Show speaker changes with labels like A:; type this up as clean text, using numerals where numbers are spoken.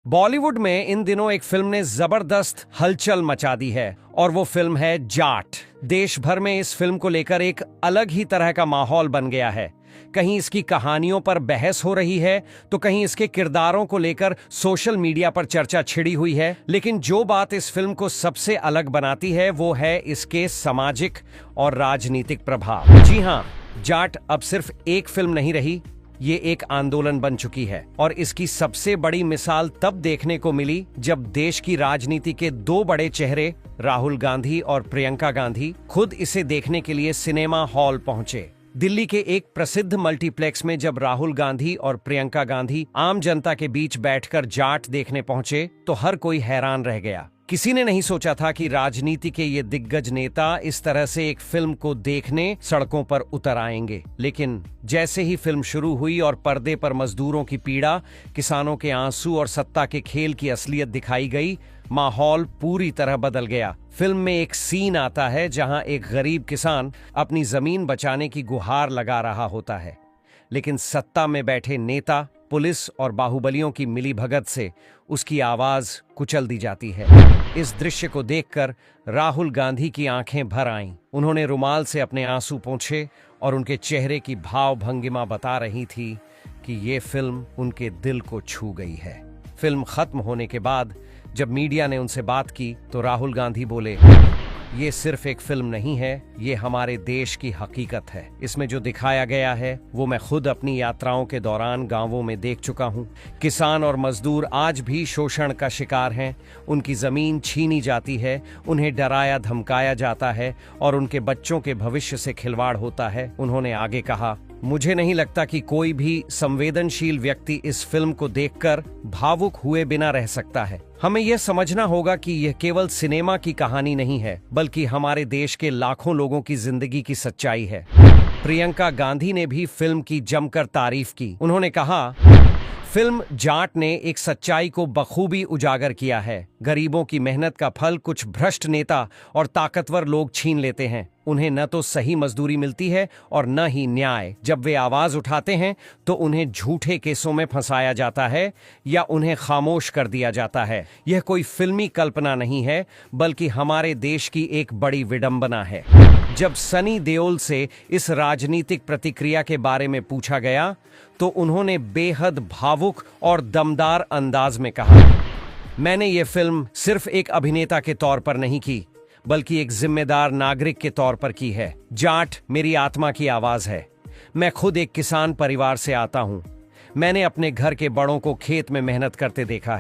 A: बॉलीवुड में इन दिनों एक फिल्म ने जबरदस्त हलचल मचा दी है और वो फिल्म है जाट। देश भर में इस फिल्म को लेकर एक अलग ही तरह का माहौल बन गया है। कहीं इसकी कहानियों पर बहस हो रही है तो कहीं इसके किरदारों को लेकर सोशल मीडिया पर चर्चा छिड़ी हुई है। लेकिन जो बात इस फिल्म को सबसे अलग बनाती है वो है इसके सामाजिक और राजनीतिक प्रभाव। जी हाँ, जाट अब सिर्फ एक फिल्म नहीं रही, ये एक आंदोलन बन चुकी है। और इसकी सबसे बड़ी मिसाल तब देखने को मिली जब देश की राजनीति के दो बड़े चेहरे राहुल गांधी और प्रियंका गांधी खुद इसे देखने के लिए सिनेमा हॉल पहुंचे। दिल्ली के एक प्रसिद्ध मल्टीप्लेक्स में जब राहुल गांधी और प्रियंका गांधी आम जनता के बीच बैठकर जाट देखने पहुंचे तो हर कोई हैरान रह गया। किसी ने नहीं सोचा था कि राजनीति के ये दिग्गज नेता इस तरह से एक फिल्म को देखने सड़कों पर उतर आएंगे। लेकिन जैसे ही फिल्म शुरू हुई और पर्दे पर मजदूरों की पीड़ा, किसानों के आंसू और सत्ता के खेल की असलियत दिखाई गई, माहौल पूरी तरह बदल गया। फिल्म में एक सीन आता है जहां एक गरीब किसान अपनी जमीन बचाने की गुहार लगा रहा होता है, लेकिन सत्ता में बैठे नेता, पुलिस और बाहुबलियों की मिलीभगत से उसकी आवाज कुचल दी जाती है। इस दृश्य को देखकर राहुल गांधी की आंखें भर आईं। उन्होंने रुमाल से अपने आंसू पोंछे और उनके चेहरे की भाव भंगिमा बता रही थी कि ये फिल्म उनके दिल को छू गई है। फिल्म खत्म होने के बाद जब मीडिया ने उनसे बात की तो राहुल गांधी बोले, ये सिर्फ एक फिल्म नहीं है, ये हमारे देश की हकीकत है। इसमें जो दिखाया गया है वो मैं खुद अपनी यात्राओं के दौरान गांवों में देख चुका हूं। किसान और मजदूर आज भी शोषण का शिकार हैं, उनकी जमीन छीनी जाती है, उन्हें डराया धमकाया जाता है और उनके बच्चों के भविष्य से खिलवाड़ होता है। उन्होंने आगे कहा, मुझे नहीं लगता कि कोई भी संवेदनशील व्यक्ति इस फिल्म को देखकर भावुक हुए बिना रह सकता है। हमें यह समझना होगा कि यह केवल सिनेमा की कहानी नहीं है, बल्कि हमारे देश के लाखों लोगों की जिंदगी की सच्चाई है। प्रियंका गांधी ने भी फिल्म की जमकर तारीफ की। उन्होंने कहा, फिल्म जाट ने एक सच्चाई को बखूबी उजागर किया है। गरीबों की मेहनत का फल कुछ भ्रष्ट नेता और ताकतवर लोग छीन लेते हैं। उन्हें न तो सही मजदूरी मिलती है और न ही न्याय। जब वे आवाज उठाते हैं तो उन्हें झूठे केसों में फंसाया जाता है या उन्हें खामोश कर दिया जाता है। यह कोई फिल्मी कल्पना नहीं है, बल्कि हमारे देश की एक बड़ी विडंबना है। जब सनी देओल से इस राजनीतिक प्रतिक्रिया के बारे में पूछा गया तो उन्होंने बेहद भावुक और दमदार अंदाज में कहा, मैंने ये फिल्म सिर्फ एक अभिनेता के तौर पर नहीं की, बल्कि एक जिम्मेदार नागरिक के तौर पर की है। जाट मेरी आत्मा की आवाज है। मैं खुद एक किसान परिवार से आता हूं। मैंने अपने घर के बड़ों को खेत में मेहनत करते देखा है।